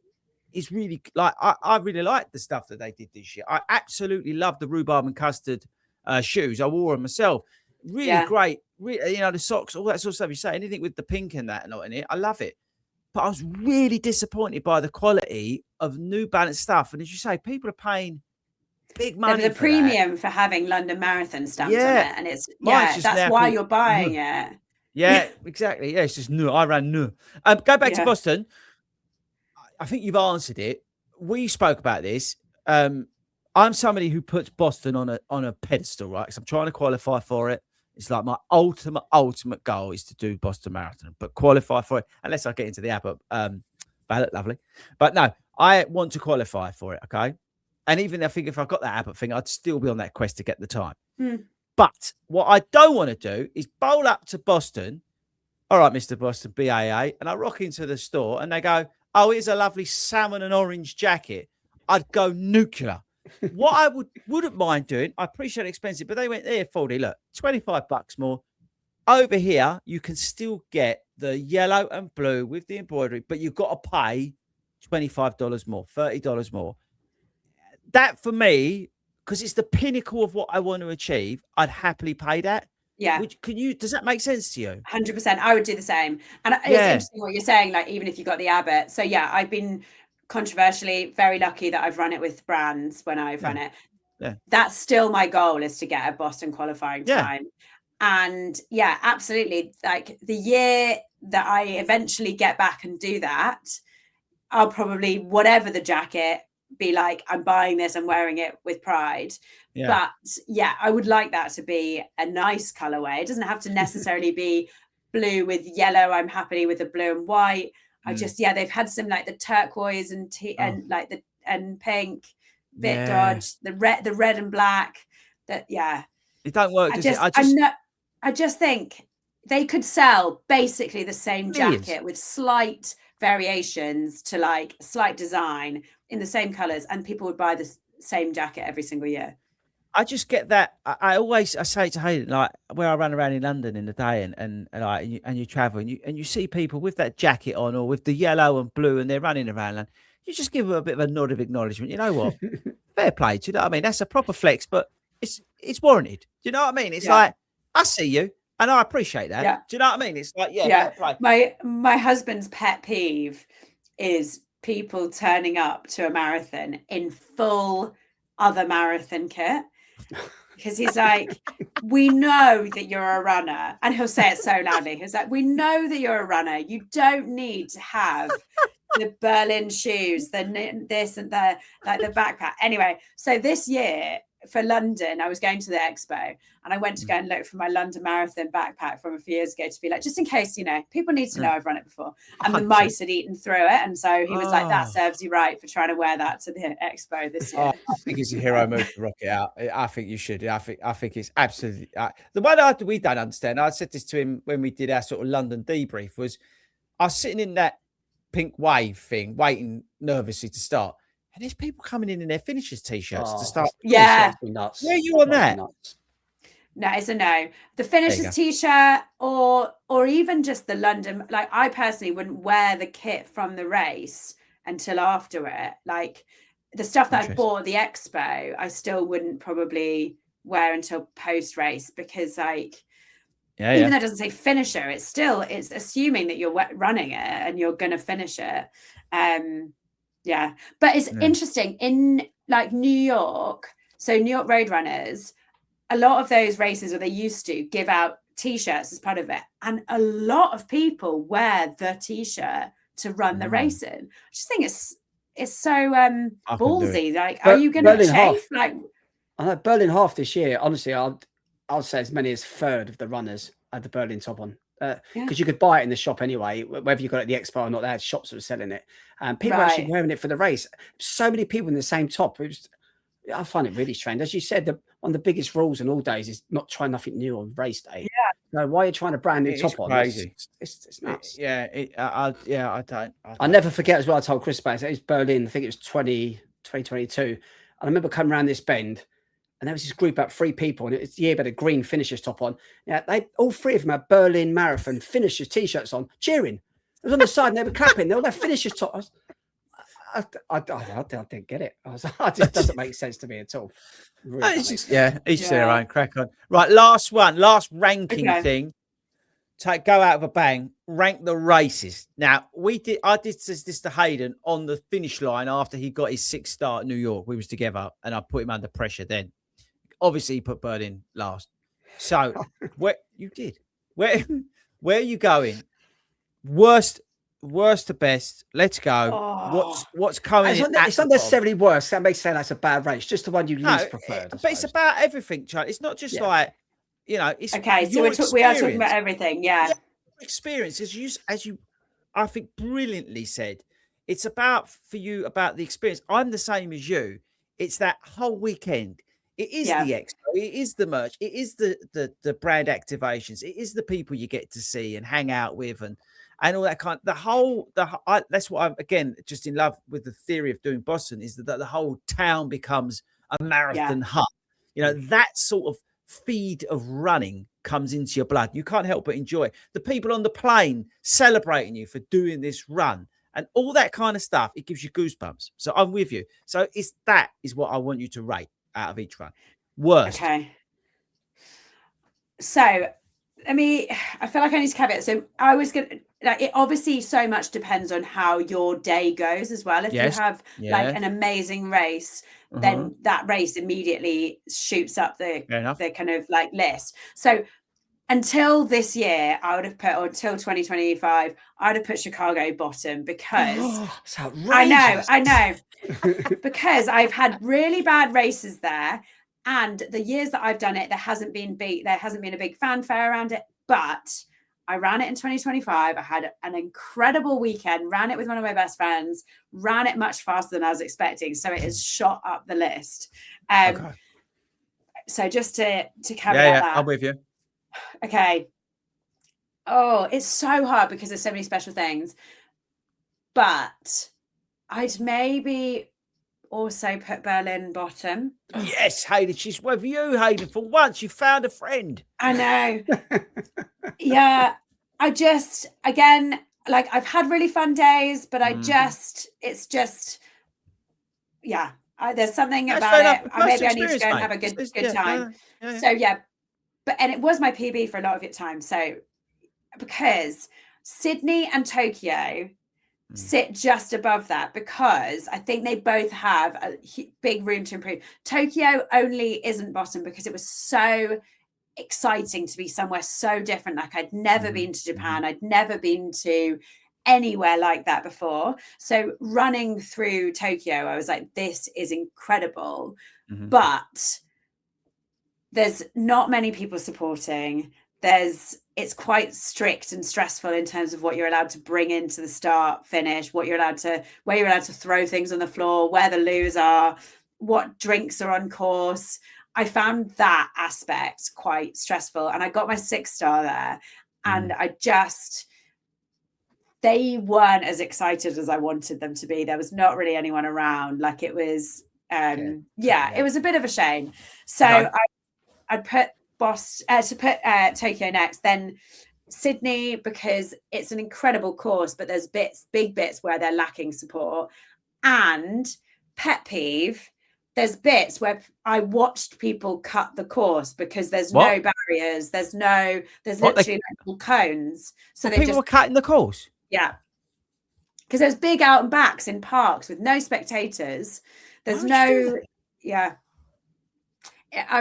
is really like I really like the stuff that they did this year. I absolutely love the rhubarb and custard shoes. I wore them myself. Really great. You know, the socks, all that sort of stuff. You say anything with the pink and that not in it. I love it. But I was really disappointed by the quality of New Balance stuff. And as you say, people are paying big money. The premium for having London Marathon stamps on it, and it's that's why you're buying it. Yeah, exactly. Yeah, it's just no. I ran no. Go back to Boston. I think you've answered it. We spoke about this. I'm somebody who puts Boston on a pedestal, right? Because I'm trying to qualify for it. It's like my ultimate goal is to do Boston Marathon, but qualify for it unless I get into the Abbott ballot. Lovely, but no, I want to qualify for it. Okay, and even I think if I got that Abbott thing, I'd still be on that quest to get the time. But what I don't want to do is bowl up to Boston. All right, Mr. Boston, BAA, and I rock into the store and they go, "Oh, here's a lovely salmon and orange jacket." I'd go nuclear. What I wouldn't mind doing, I appreciate it's expensive, but they went there, FORDY, look, $25 more. Over here, you can still get the yellow and blue with the embroidery, but you've got to pay $25 more, $30 more. That for me, because it's the pinnacle of what I want to achieve, I'd happily pay that. Yeah. Does that make sense to you? 100%. I would do the same. And it's interesting what you're saying, like, even if you got the Abbott. So yeah, I've been controversially very lucky that I've run it with brands when I've run it. Yeah. That's still my goal, is to get a Boston qualifying time. And yeah, absolutely. Like the year that I eventually get back and do that, I'll probably, whatever the jacket, be like, I'm buying this and wearing it with pride. But yeah, I would like that to be a nice colorway. It doesn't have to necessarily be blue with yellow. I'm happy with the blue and white. I just, they've had some like the turquoise and like the and pink, bit dodge, the red and black. That it don't work. I just think they could sell basically the same jacket with slight variations to like slight design in the same colors, and people would buy the same jacket every single year. I just get that. I say to Hayden, like where I run around in London in the day, and you travel and you see people with that jacket on or with the yellow and blue, and they're running around, and you just give them a bit of a nod of acknowledgement. You know what? Fair play. Do you know what I mean? That's a proper flex, but it's warranted. Do you know what I mean? It's like, I see you and I appreciate that. Do you know what I mean? It's like, fair play. My husband's pet peeve is people turning up to a marathon in full other marathon kit. Because he's like, we know that you're a runner, and he'll say it so loudly. He's like, we know that you're a runner. You don't need to have the Berlin shoes, this and the backpack. Anyway, so this year for London, I was going to the expo, and I went to go and look for my London Marathon backpack from a few years ago to be like, just in case, people need to know I've run it before. And 100%. The mice had eaten through it, and so he was like, that serves you right for trying to wear that to the expo this year. I think it's a hero move to rock it out. I think you should. I think it's absolutely the one we don't understand. I said this to him when we did our sort of London debrief. Was I was sitting in that pink wave thing, waiting nervously to start. And there's people coming in their finishers t-shirts to start. Yeah. Nuts. Where are you on that? Nuts. No, it's a no. The finishers t-shirt or even just the London, like I personally wouldn't wear the kit from the race until after it. Like the stuff that I bought at the expo, I still wouldn't probably wear until post-race, because like even though it doesn't say finisher, it's assuming that you're running it and you're going to finish it. But it's interesting in like New York. So New York road runners, a lot of those races, or they used to give out t-shirts as part of it, and a lot of people wear the t-shirt to run the race in. I just think it's so ballsy. Like, are you going to chafe? Like, I know Berlin half this year. Honestly, I'll say as many as a third of the runners had the Berlin top on. Because you could buy it in the shop anyway, whether you got it at the expo or not. They had shops that were selling it, and people were actually wearing it for the race. So many people in the same top. I find it really strange. As you said, one of the biggest rules in all days is not try nothing new on race day. No, why are you trying a brand new top on? Crazy. It's nuts. I don't. I'll never forget as well. I told Chris about it. It was Berlin. I think it was 2022. I remember coming around this bend, and there was this group about 3 people, and it's yeah, but a green finishers top on. Yeah, they all 3 of them had Berlin Marathon finishers t-shirts on, cheering. It was on the side, and they were clapping. They all had finishers top. I didn't get it. It just doesn't make sense to me at all. Really each to their own. Crack on. Right, last ranking thing. Go out of a bang. Rank the races. Now I did this to Hayden on the finish line after he got his 6th start at New York. We was together, and I put him under pressure. Then, obviously, he put Berlin last. So where are you going? Worst to best. Let's go. Oh. What's coming? It's not necessarily worse. That makes sense. That's a bad race. Just the one you least preferred. But it's about everything, Charlie. It's not just like, it's okay. So we are talking about everything. Yeah. Experience, as you, I think, brilliantly said. It's about the experience. I'm the same as you. It's that whole weekend. It is the expo. It is the merch. It is the brand activations. It is the people you get to see and hang out with and all that kind. That's what I'm again just in love with the theory of doing Boston is that the whole town becomes a marathon hub. That sort of feed of running comes into your blood. You can't help but enjoy the people on the plane celebrating you for doing this run and all that kind of stuff. It gives you goosebumps. So I'm with you. So that is what I want you to rate out of each run. Worst. Okay. So I feel like I need to caveat. So I was going to, it obviously so much depends on how your day goes as well. If you have like an amazing race, then that race immediately shoots up the kind of like list. So until this year, I would have put, or until 2025, I would have put Chicago bottom because I know, because I've had really bad races there. And the years that I've done it, there hasn't been a big fanfare around it, but I ran it in 2025. I had an incredible weekend, ran it with one of my best friends, ran it much faster than I was expecting. So it has shot up the list. So just to caveat that. I'm with you. Okay. Oh, it's so hard because there's so many special things, but I'd maybe also put Berlin bottom. Yes, Hayden, she's with you, Hayden. For once, you found a friend. I know. Yeah, I just, again, like I've had really fun days, but there's something about it. Maybe I need to go and have a good time. So and it was my PB for a lot of time. So because Sydney and Tokyo sit just above that, because I think they both have a big room to improve. Tokyo only isn't bottom because it was so exciting to be somewhere so different. Like I'd never been to Japan. I'd never been to anywhere like that before. So running through Tokyo, I was like, this is incredible. But there's not many people supporting. It's quite strict and stressful in terms of what you're allowed to bring into the start, finish, where you're allowed to throw things on the floor, where the loos are, what drinks are on course. I found that aspect quite stressful, and I got my 6th star there, and they weren't as excited as I wanted them to be. There was not really anyone around. Like it was, it was a bit of a shame. So I'd put Tokyo next, then Sydney, because it's an incredible course, but there's big bits where they're lacking support. And pet peeve, there's bits where I watched people cut the course because there's no barriers, there's literally like cones. So people were cutting the course. Yeah, because there's big out and backs in parks with no spectators. There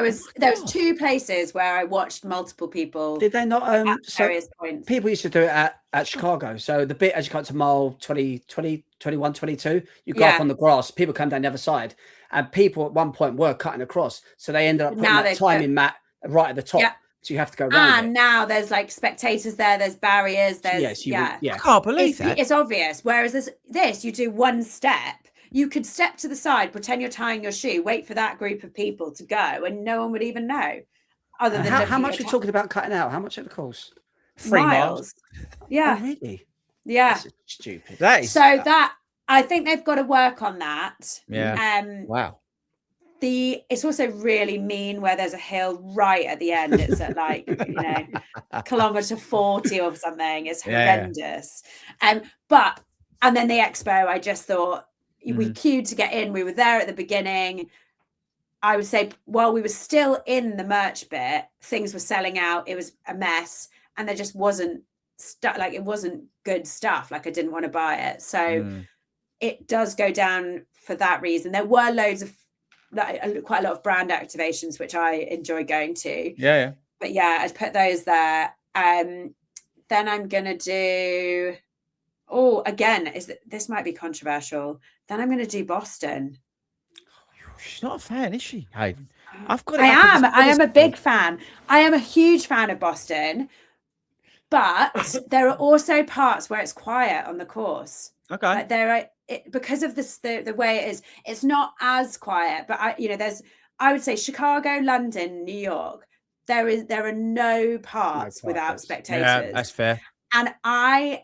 was 2 places where I watched multiple people. Did they not? At various points. People used to do it at Chicago. So the bit as you come to mile 20, 21, 22, you go up on the grass. People come down the other side, and people at one point were cutting across. So they ended up putting that timing mat right at the top. So you have to go around. And now there's like spectators there. There's barriers. There's I can't believe that. It's obvious. Whereas this you do one step. You could step to the side, pretend you're tying your shoe, wait for that group of people to go, and no one would even know. Other than how much are we talking about cutting out? How much of the course? 3 miles. Yeah. Oh, really? Yeah. That's stupid. That is that I think they've got to work on that. Yeah. Wow. it's also really mean where there's a hill right at the end. It's at like, kilometer 40 or something. It's horrendous. But and then the expo, I just thought we queued to get in. We were there at the beginning. I would say while we were still in the merch bit, things were selling out. It was a mess, and there just wasn't like it wasn't good stuff. Like I didn't want to buy it. So it does go down for that reason. There were loads of quite a lot of brand activations, which I enjoy going to. Yeah. But yeah, I'd put those there. Then I'm gonna do. Oh, again, this might be controversial. Then I'm gonna do Boston. She's not a fan, is she, Hayden? I am a big fan. I am a huge fan of Boston, but there are also parts where it's quiet on the course. Okay. Like because of the way it is, it's not as quiet. But I would say Chicago, London, New York. There are no parts without spectators. Yeah, that's fair. And I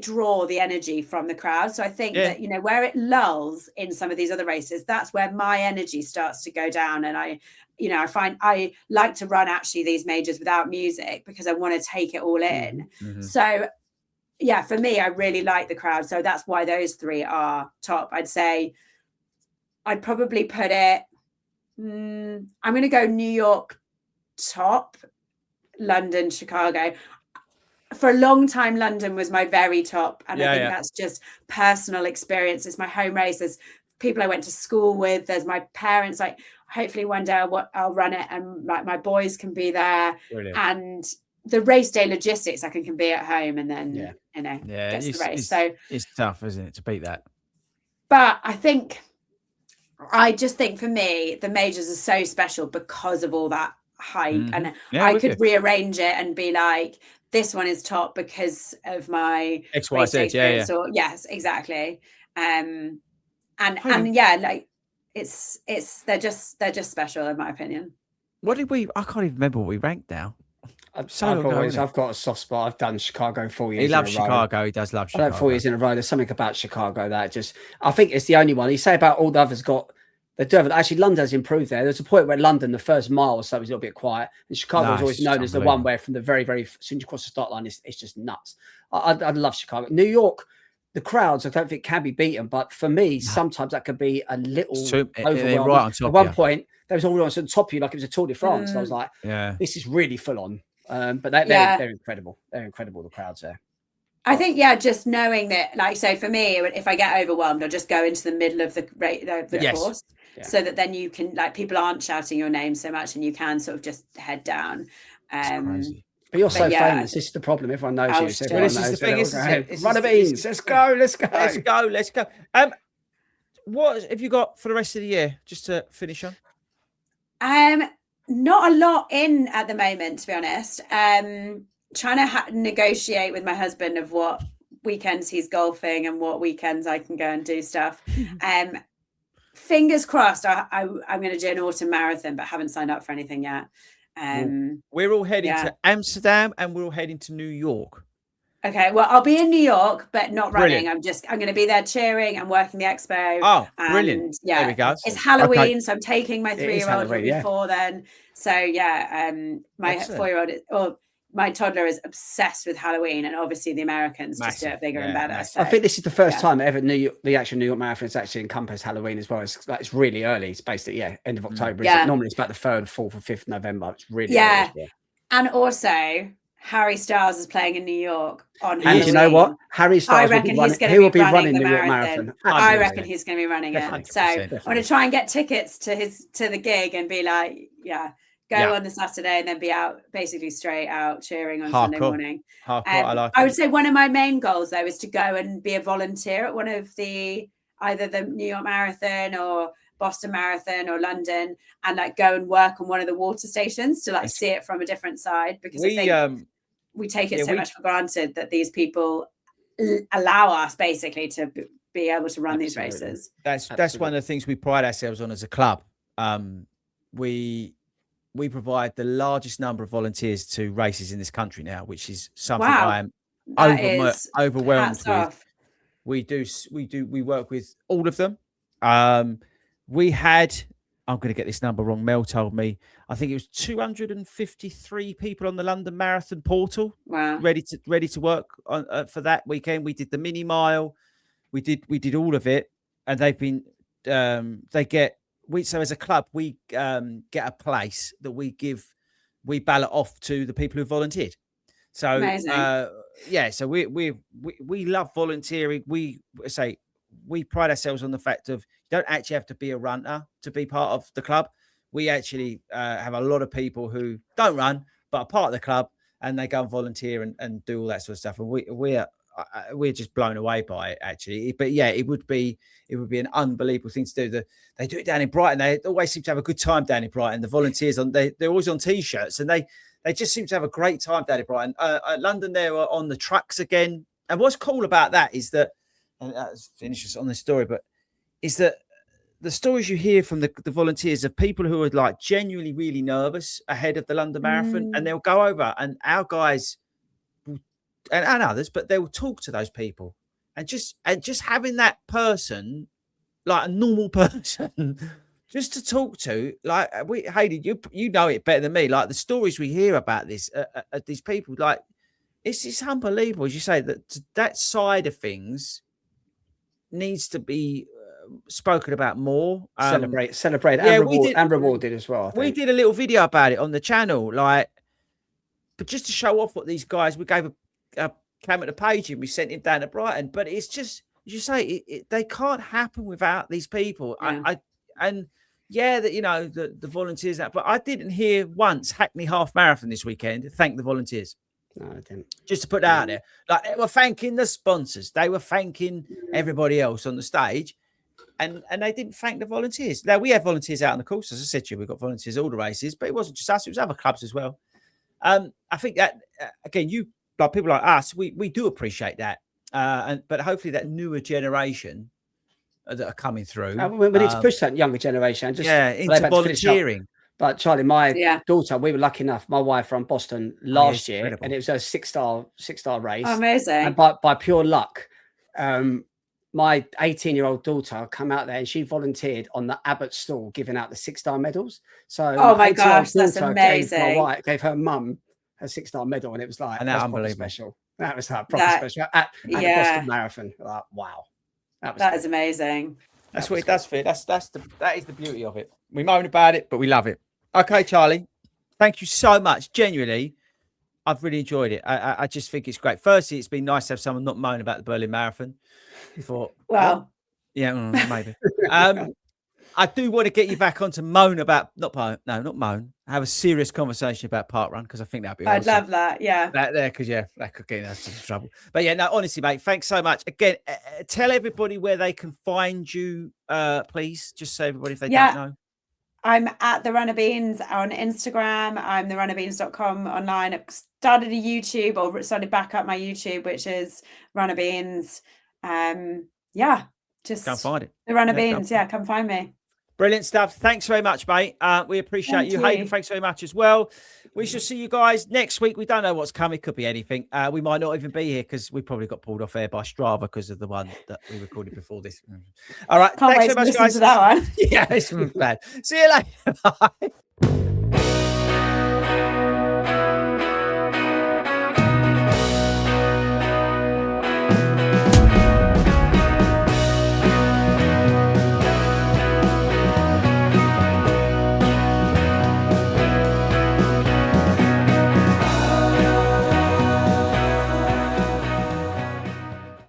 draw the energy from the crowd. So I think that, where it lulls in some of these other races, that's where my energy starts to go down. And I find I like to run actually these majors without music because I want to take it all in. So yeah, for me, I really like the crowd. So that's why those three are top. I'd say I'd probably put it, I'm going to go New York top, London, Chicago. For a long time, London was my very top. And I think that's just personal experience. It's my home race. There's people I went to school with. There's my parents. Like, hopefully one day I'll run it and like my boys can be there. Brilliant. And the race day logistics, I can be at home and then, get to the race. So it's tough, isn't it, to beat that? But I just think for me, the majors are so special because of all that hype. And I could rearrange it and be like, this one is top because of my XYZ. Or yes, exactly. And like they're just special in my opinion. I can't even remember what we ranked now. I've got a soft spot. I've done Chicago 4 years. He loves Chicago. He does love Chicago. I've done 4 years in a row. There's something about Chicago that I think it's the only one. You say about all the others they do have it. Actually, London has improved there. There's a point where London, the first mile or so, was a little bit quiet. And Chicago is always known as the one where from the very, very soon as you cross the start line, it's just nuts. I love Chicago. New York, the crowds, I don't think can be beaten. But for me, sometimes that could be a little overwhelming. Right on top, at one point, there was all on top of you like it was a Tour de France. I was like, yeah, this is really full on. But they're incredible. They're incredible, the crowds there. I think, just knowing that, like, so for me, if I get overwhelmed, I'll just go into the middle of the course so that then you can, like, people aren't shouting your name so much and you can sort of just head down. But you're so famous. This is the problem. Everyone knows you. So this is the thing. Run the beans. Let's go. What have you got for the rest of the year, just to finish on? Not a lot in at the moment, to be honest. Trying to negotiate with my husband of what weekends he's golfing and what weekends I can go and do stuff. Fingers crossed, I'm going to do an autumn marathon, but haven't signed up for anything yet. We're all heading to Amsterdam and we're all heading to New York. Okay, well, I'll be in New York, but not running. I'm going to be there cheering and working the expo. Oh, brilliant. Yeah, there we go. It's Halloween, so I'm taking my 3-year-old before then. So my 4-year-old my toddler is obsessed with Halloween, and obviously the Americans just do it bigger and better. So, I think this is the first time ever the actual New York Marathon has actually encompassed Halloween as well. It's really early. It's basically end of October. Normally it's about the 3rd, 4th, or 5th November. It's really early. And also Harry Styles is playing in New York on Halloween. And you know what? Harry Styles will be running the New York Marathon. I reckon he's going to be running it. So I'm going to try and get tickets to the gig and be like, go on the Saturday and then be out, basically straight out cheering on Sunday morning. I would say one of my main goals though is to go and be a volunteer at one of either the New York Marathon or Boston Marathon or London, and like go and work on one of the water stations to like see it from a different side, because I think we take it so much for granted that these people allow us basically to be able to run these races. That's one of the things we pride ourselves on as a club. We provide the largest number of volunteers to races in this country now, which is something I am overwhelmed with. We work with all of them. we had, I'm going to get this number wrong. Mel told me, I think it was 253 people on the London Marathon portal. Wow. Ready to work on for that weekend. We did the mini mile. We did all of it, and they've been, so as a club, we get a place that we ballot off to the people who volunteered. So, so we love volunteering. We pride ourselves on the fact of you don't actually have to be a runner to be part of the club. We actually have a lot of people who don't run, but are part of the club, and they go and volunteer and do all that sort of stuff. And we're just blown away by it, actually. But yeah, it would be an unbelievable thing to do. They do it down in Brighton. They always seem to have a good time down in Brighton. The volunteers they're always on T-shirts, and they just seem to have a great time down in Brighton. London, they were on the trucks again. And what's cool about that is that, and that's finishes on this story, but is that the stories you hear from the volunteers of people who are like genuinely really nervous ahead of the London Marathon, and they'll go over, and our guys and others, but they will talk to those people, and just having that person, like a normal person, just to talk to, like Hayley, you know it better than me. Like the stories we hear about these people, like it's unbelievable. As you say, that side of things needs to be spoken about more. Celebrate, and rewarded as well. We did a little video about it on the channel, like, but just to show off what these guys. We gave a camera to Paige and we sent him down to Brighton. But it's just, as you say, they can't happen without these people. Yeah. The volunteers. But I didn't hear once Hackney Half Marathon this weekend thank the volunteers. No, I didn't. Just to put that out there, like they were thanking the sponsors, they were thanking everybody else on the stage, and they didn't thank the volunteers. Now we have volunteers out on the course, as I said to you, we've got volunteers all the races, but it wasn't just us; it was other clubs as well. I think that again, like people like us, we do appreciate that, but hopefully that newer generation that are coming through, we need to push that younger generation. Into volunteering. But Charlie, my daughter, we were lucky enough. My wife ran Boston last year, and it was a six-star race. Oh, amazing! And by pure luck, my 18-year-old daughter came out there and she volunteered on the Abbott stall, giving out the 6-star medals. So, oh my gosh, that's amazing! Gave her mum a 6-star medal, and it was like, that's unbelievable. Special. That was proper special at the Boston Marathon. Like, wow, that is amazing. That's what it does for you. That is the beauty of it. We moan about it, but we love it. Okay, Charlie, thank you so much. Genuinely, I've really enjoyed it. I just think it's great. Firstly, it's been nice to have someone not moan about the Berlin Marathon. Maybe. I do want to get you back on to moan about not moan. Have a serious conversation about parkrun, because I think that'd be awesome. I'd love that. Yeah, that could get us into trouble. But yeah, no, honestly, mate, thanks so much. Again, tell everybody where they can find you, please. Just so everybody, if they don't know. I'm at the Runner Beans on Instagram. I'm therunnerbeans.com online. I started a YouTube, or started back up my YouTube, which is Runner Beans. Just go find it. The Runner Beans. Come find me. Brilliant stuff. Thanks very much, mate. We appreciate you. Hayden, thanks very much as well. We shall see you guys next week. We don't know what's coming. Could be anything. We might not even be here because we probably got pulled off air by Strava because of the one that we recorded before this. All right. Thanks so much, guys. To that one. Yeah, it's bad. See you later. Bye.